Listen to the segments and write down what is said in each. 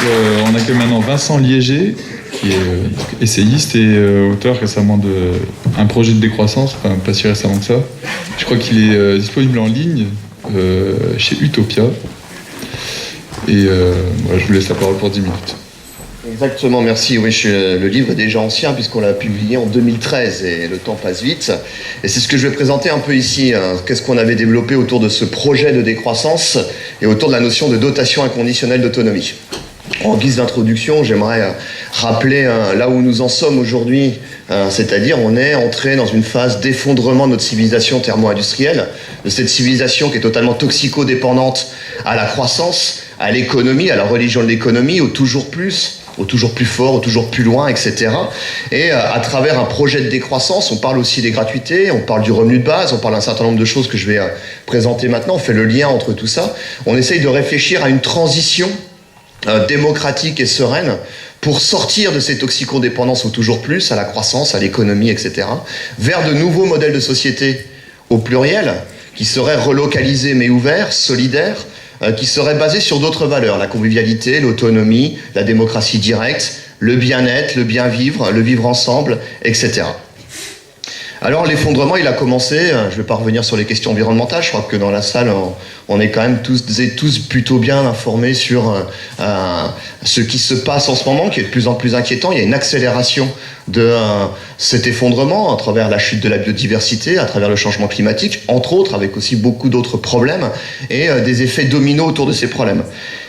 On accueille maintenant Vincent Liéger, qui est essayiste et auteur récemment d'un projet de décroissance, enfin pas si récemment que ça. Je crois qu'il est disponible en ligne chez Utopia. Et voilà, je vous laisse la parole pour 10 minutes. Exactement, merci. Oui, le livre est déjà ancien puisqu'on l'a publié en 2013 et le temps passe vite. Et c'est ce que je vais présenter un peu ici. Qu'est-ce qu'on avait développé autour de ce projet de décroissance et autour de la notion de dotation inconditionnelle d'autonomie. En guise d'introduction, j'aimerais rappeler là où nous en sommes aujourd'hui, c'est-à-dire on est entré dans une phase d'effondrement de notre civilisation thermo-industrielle, de cette civilisation qui est totalement toxico-dépendante à la croissance, à l'économie, à la religion de l'économie, au toujours plus fort, au toujours plus loin, etc. Et à travers un projet de décroissance, on parle aussi des gratuités, on parle du revenu de base, on parle d'un certain nombre de choses que je vais présenter maintenant, on fait le lien entre tout ça. On essaye de réfléchir à une transition démocratique et sereine pour sortir de ces toxicodépendances au toujours plus, à la croissance, à l'économie, etc., vers de nouveaux modèles de société au pluriel, qui seraient relocalisés mais ouverts, solidaires, qui seraient basés sur d'autres valeurs, la convivialité, l'autonomie, la démocratie directe, le bien-être, le bien-vivre, le vivre ensemble, etc. Alors l'effondrement, il a commencé, je ne vais pas revenir sur les questions environnementales, je crois que dans la salle, on est quand même tous plutôt bien informés sur ce qui se passe en ce moment, qui est de plus en plus inquiétant. Il y a une accélération de cet effondrement à travers la chute de la biodiversité, à travers le changement climatique, entre autres, avec aussi beaucoup d'autres problèmes, et des effets dominos autour de ces problèmes.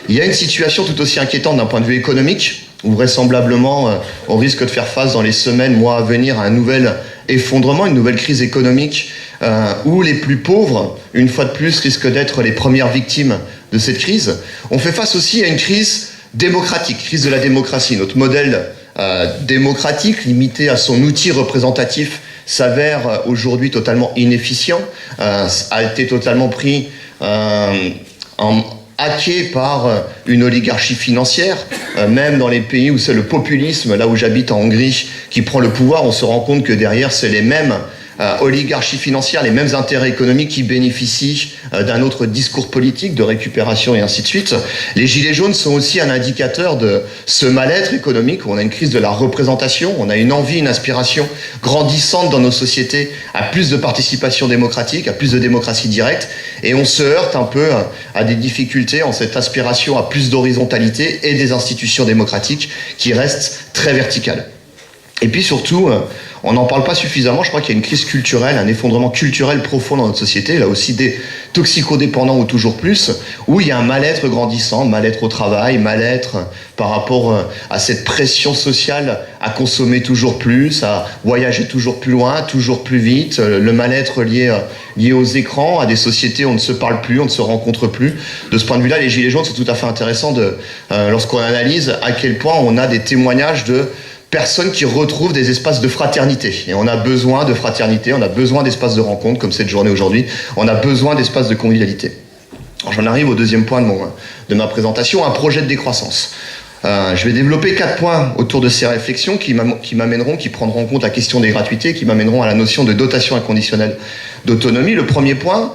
Il y a une situation tout aussi inquiétante d'un point de vue économique, où vraisemblablement on risque de faire face dans les semaines, mois à venir à un nouvel effondrement, une nouvelle crise économique où les plus pauvres, une fois de plus, risquent d'être les premières victimes de cette crise. On fait face aussi à une crise démocratique, crise de la démocratie. Notre modèle démocratique, limité à son outil représentatif, s'avère aujourd'hui totalement inefficient, a été totalement pris hacké par une oligarchie financière, même dans les pays où c'est le populisme, là où j'habite en Hongrie, qui prend le pouvoir, on se rend compte que derrière c'est les mêmes oligarchies financières, les mêmes intérêts économiques qui bénéficient d'un autre discours politique de récupération et ainsi de suite. Les gilets jaunes sont aussi un indicateur de ce mal-être économique où on a une crise de la représentation, on a une envie, une aspiration grandissante dans nos sociétés à plus de participation démocratique, à plus de démocratie directe, et on se heurte un peu à des difficultés en cette aspiration à plus d'horizontalité et des institutions démocratiques qui restent très verticales. Et puis surtout, on n'en parle pas suffisamment, je crois qu'il y a une crise culturelle, un effondrement culturel profond dans notre société, là aussi des toxicodépendants ou toujours plus, où il y a un mal-être grandissant, mal-être au travail, mal-être par rapport à cette pression sociale à consommer toujours plus, à voyager toujours plus loin, toujours plus vite, le mal-être lié aux écrans, à des sociétés où on ne se parle plus, on ne se rencontre plus. De ce point de vue-là, les Gilets jaunes, c'est tout à fait intéressant lorsqu'on analyse à quel point on a des témoignages de personnes qui retrouvent des espaces de fraternité. Et on a besoin de fraternité, on a besoin d'espaces de rencontre, comme cette journée aujourd'hui, on a besoin d'espaces de convivialité. Alors j'en arrive au deuxième point de ma présentation, un projet de décroissance. Je vais développer 4 points autour de ces réflexions qui prendront en compte la question des gratuités, qui m'amèneront à la notion de dotation inconditionnelle d'autonomie. Le premier point,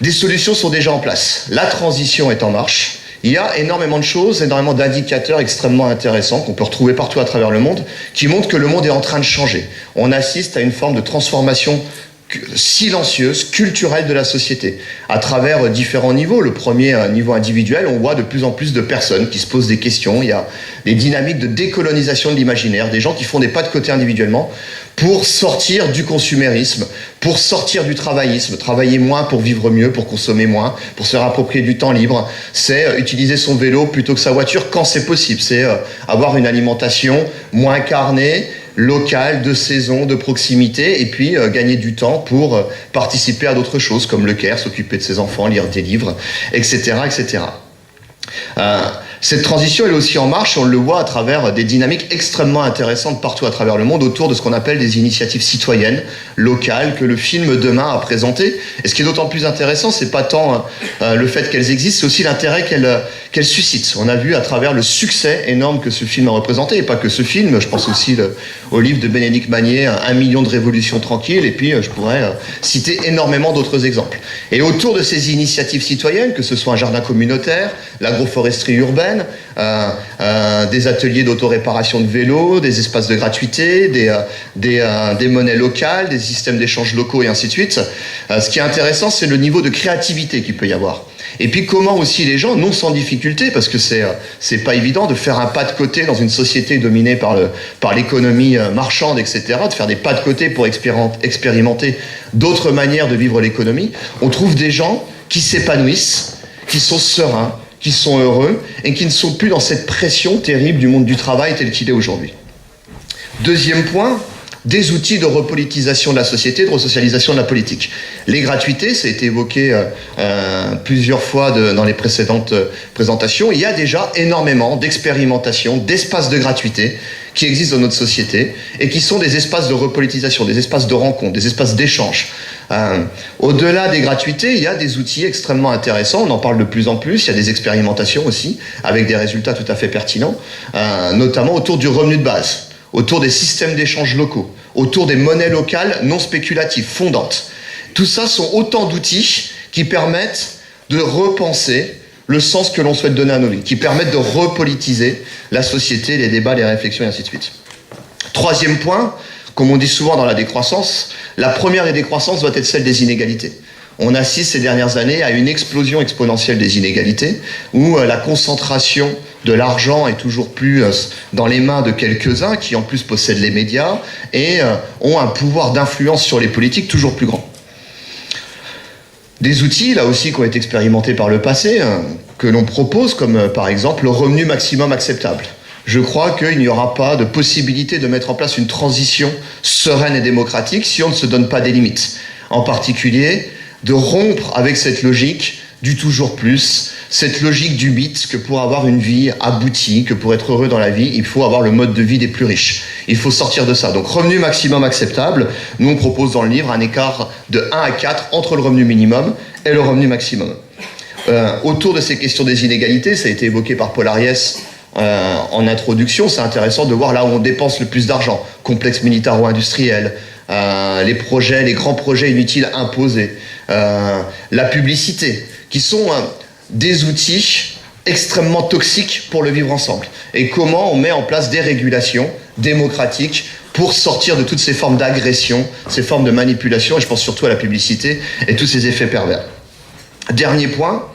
des solutions sont déjà en place. La transition est en marche. Il y a énormément de choses, énormément d'indicateurs extrêmement intéressants qu'on peut retrouver partout à travers le monde, qui montrent que le monde est en train de changer. On assiste à une forme de transformation silencieuse, culturelle de la société, à travers différents niveaux. Le premier niveau individuel, on voit de plus en plus de personnes qui se posent des questions. Il y a des dynamiques de décolonisation de l'imaginaire, des gens qui font des pas de côté individuellement pour sortir du consumérisme, pour sortir du travaillisme, travailler moins pour vivre mieux, pour consommer moins, pour se réapproprier du temps libre. C'est utiliser son vélo plutôt que sa voiture quand c'est possible. C'est avoir une alimentation moins carnée, locale, de saison, de proximité, et puis gagner du temps pour participer à d'autres choses comme le care, s'occuper de ses enfants, lire des livres, etc., etc. Cette transition elle est aussi en marche, on le voit à travers des dynamiques extrêmement intéressantes partout à travers le monde autour de ce qu'on appelle des initiatives citoyennes, locales, que le film Demain a présenté. Et ce qui est d'autant plus intéressant, c'est pas tant le fait qu'elles existent, c'est aussi l'intérêt qu'elles suscitent. On a vu à travers le succès énorme que ce film a représenté, et pas que ce film, je pense aussi au livre de Bénédicte Magnier, 1 million de révolutions tranquilles, et puis je pourrais citer énormément d'autres exemples. Et autour de ces initiatives citoyennes, que ce soit un jardin communautaire, l'agroforesterie urbaine, urbaine, des ateliers d'autoréparation de vélos, des espaces de gratuité, des monnaies locales, des systèmes d'échanges locaux et ainsi de suite. Ce qui est intéressant, c'est le niveau de créativité qu'il peut y avoir. Et puis comment aussi les gens, non sans difficulté, parce que c'est pas évident de faire un pas de côté dans une société dominée par l'économie marchande, etc., de faire des pas de côté pour expérimenter d'autres manières de vivre l'économie. On trouve des gens qui s'épanouissent, qui sont sereins, qui sont heureux et qui ne sont plus dans cette pression terrible du monde du travail tel qu'il est aujourd'hui. Deuxième point, des outils de repolitisation de la société, de resocialisation de la politique. Les gratuités, ça a été évoqué plusieurs fois dans les précédentes présentations. Il y a déjà énormément d'expérimentations, d'espaces de gratuité qui existent dans notre société et qui sont des espaces de repolitisation, des espaces de rencontre, des espaces d'échange. Au-delà des gratuités, il y a des outils extrêmement intéressants, on en parle de plus en plus, il y a des expérimentations aussi, avec des résultats tout à fait pertinents, notamment autour du revenu de base, autour des systèmes d'échange locaux, autour des monnaies locales non spéculatives, fondantes. Tout ça sont autant d'outils qui permettent de repenser le sens que l'on souhaite donner à nos vies, qui permettent de repolitiser la société, les débats, les réflexions et ainsi de suite. Troisième point, comme on dit souvent dans la décroissance, la première des décroissances doit être celle des inégalités. On assiste ces dernières années à une explosion exponentielle des inégalités, où la concentration de l'argent est toujours plus dans les mains de quelques-uns, qui en plus possèdent les médias, et ont un pouvoir d'influence sur les politiques toujours plus grand. Des outils, là aussi, qui ont été expérimentés par le passé, que l'on propose, comme par exemple le revenu maximum acceptable. Je crois qu'il n'y aura pas de possibilité de mettre en place une transition sereine et démocratique si on ne se donne pas des limites. En particulier, de rompre avec cette logique du toujours plus, cette logique du mythe que pour avoir une vie aboutie, que pour être heureux dans la vie, il faut avoir le mode de vie des plus riches. Il faut sortir de ça. Donc revenu maximum acceptable, nous on propose dans le livre un écart de 1 à 4 entre le revenu minimum et le revenu maximum. Autour de ces questions des inégalités, ça a été évoqué par Paul Ariès en introduction, c'est intéressant de voir là où on dépense le plus d'argent, complexe militaro-industriel, les grands projets inutiles imposés, la publicité, qui sont des outils extrêmement toxiques pour le vivre ensemble. Et comment on met en place des régulations démocratiques pour sortir de toutes ces formes d'agression, ces formes de manipulation, et je pense surtout à la publicité et tous ces effets pervers. Dernier point,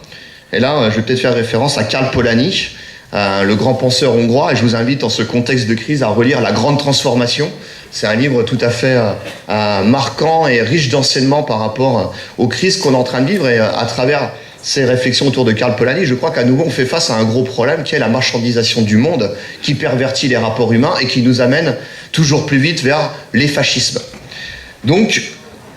et là je vais peut-être faire référence à Karl Polanyi, le grand penseur hongrois, et je vous invite en ce contexte de crise à relire La Grande Transformation. C'est un livre tout à fait marquant et riche d'enseignements par rapport aux crises qu'on est en train de vivre, et à travers ces réflexions autour de Karl Polanyi, je crois qu'à nouveau on fait face à un gros problème qui est la marchandisation du monde, qui pervertit les rapports humains et qui nous amène toujours plus vite vers les fascismes. Donc,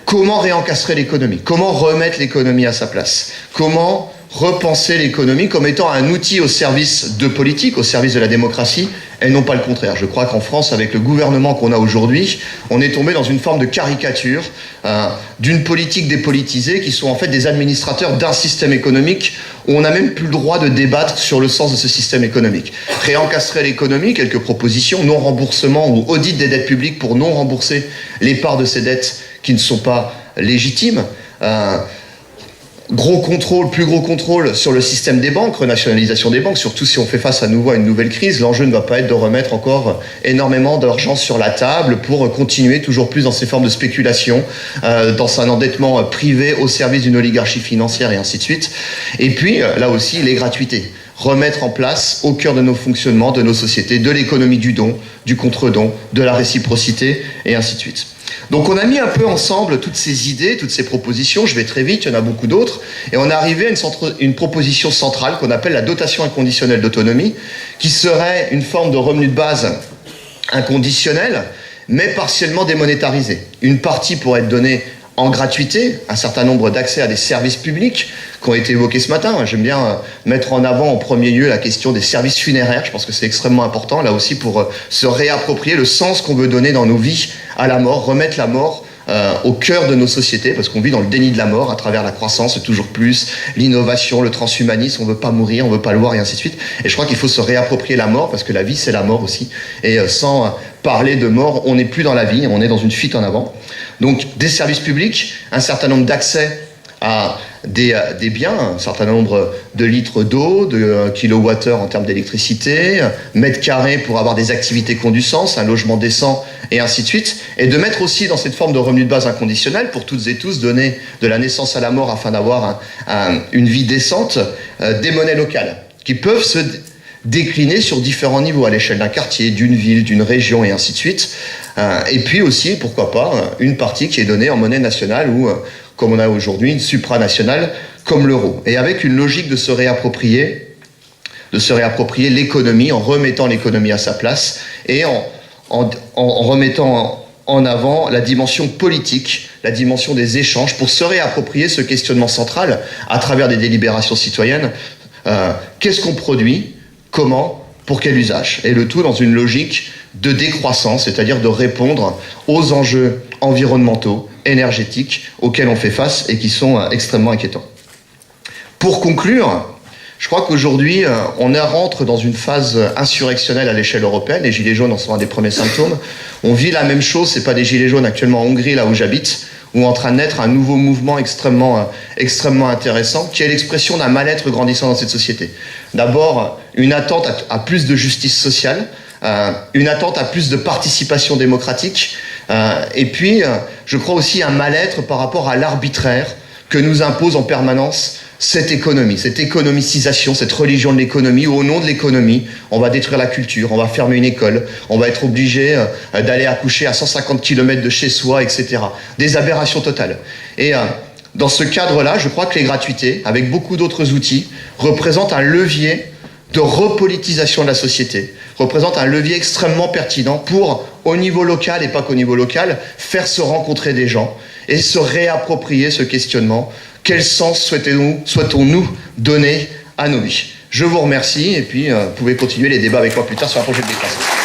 comment réencastrer l'économie? Comment remettre l'économie à sa place? Comment repenser l'économie comme étant un outil au service de politique, au service de la démocratie, et non pas le contraire. Je crois qu'en France, avec le gouvernement qu'on a aujourd'hui, on est tombé dans une forme de caricature d'une politique dépolitisée qui sont en fait des administrateurs d'un système économique où on n'a même plus le droit de débattre sur le sens de ce système économique. Réencastrer l'économie, quelques propositions, non-remboursement ou audit des dettes publiques pour non rembourser les parts de ces dettes qui ne sont pas légitimes. Gros contrôle, plus gros contrôle sur le système des banques, renationalisation des banques, surtout si on fait face à nouveau à une nouvelle crise. L'enjeu ne va pas être de remettre encore énormément d'argent sur la table pour continuer toujours plus dans ces formes de spéculation, dans un endettement privé au service d'une oligarchie financière et ainsi de suite. Et puis, là aussi, les gratuités. Remettre en place au cœur de nos fonctionnements, de nos sociétés, de l'économie du don, du contre-don, de la réciprocité et ainsi de suite. Donc on a mis un peu ensemble toutes ces idées, toutes ces propositions, je vais très vite, il y en a beaucoup d'autres, et on est arrivé à une proposition centrale qu'on appelle la dotation inconditionnelle d'autonomie, qui serait une forme de revenu de base inconditionnel, mais partiellement démonétarisé. Une partie pourrait être donnée en gratuité, un certain nombre d'accès à des services publics qui ont été évoqués ce matin. J'aime bien mettre en avant en premier lieu la question des services funéraires. Je pense que c'est extrêmement important, là aussi, pour se réapproprier le sens qu'on veut donner dans nos vies à la mort, remettre la mort au cœur de nos sociétés, parce qu'on vit dans le déni de la mort à travers la croissance, le toujours plus, l'innovation, le transhumanisme, on veut pas mourir, on veut pas le voir, et ainsi de suite. Et je crois qu'il faut se réapproprier la mort, parce que la vie, c'est la mort aussi. Et sans parler de mort, on n'est plus dans la vie, on est dans une fuite en avant. Donc, des services publics, un certain nombre d'accès à des biens, un certain nombre de litres d'eau, de kilowattheures en termes d'électricité, mètres carrés pour avoir des activités qui ont du sens, un logement décent, et ainsi de suite, et de mettre aussi dans cette forme de revenu de base inconditionnel pour toutes et tous donner de la naissance à la mort afin d'avoir une vie décente, des monnaies locales qui peuvent se décliner sur différents niveaux, à l'échelle d'un quartier, d'une ville, d'une région, et ainsi de suite. Et puis aussi, pourquoi pas, une partie qui est donnée en monnaie nationale ou, comme on a aujourd'hui, une supranationale comme l'euro. Et avec une logique de se réapproprier l'économie en remettant l'économie à sa place et en remettant en avant la dimension politique, la dimension des échanges pour se réapproprier ce questionnement central à travers des délibérations citoyennes. Qu'est-ce qu'on produit ? Comment ? Pour quel usage ? Et le tout dans une logique de décroissance, c'est-à-dire de répondre aux enjeux environnementaux, énergétiques auxquels on fait face et qui sont extrêmement inquiétants. Pour conclure, je crois qu'aujourd'hui, on rentre dans une phase insurrectionnelle à l'échelle européenne. Les gilets jaunes en sont un des premiers symptômes. On vit la même chose, c'est pas des gilets jaunes actuellement en Hongrie, là où j'habite, où est en train de naître un nouveau mouvement extrêmement intéressant, qui est l'expression d'un mal-être grandissant dans cette société. D'abord, une attente à plus de justice sociale, une attente à plus de participation démocratique, et puis, je crois aussi un mal-être par rapport à l'arbitraire que nous impose en permanence cette économie, cette économicisation, cette religion de l'économie, où au nom de l'économie, on va détruire la culture, on va fermer une école, on va être obligé d'aller accoucher à 150 km de chez soi, etc. Des aberrations totales. Et dans ce cadre-là, je crois que les gratuités, avec beaucoup d'autres outils, représentent un levier de repolitisation de la société, représentent un levier extrêmement pertinent pour, au niveau local et pas qu'au niveau local, faire se rencontrer des gens et se réapproprier ce questionnement. Quel sens souhaitons-nous donner à nos vies ? Je vous remercie et puis vous pouvez continuer les débats avec moi plus tard sur un projet de décroissance.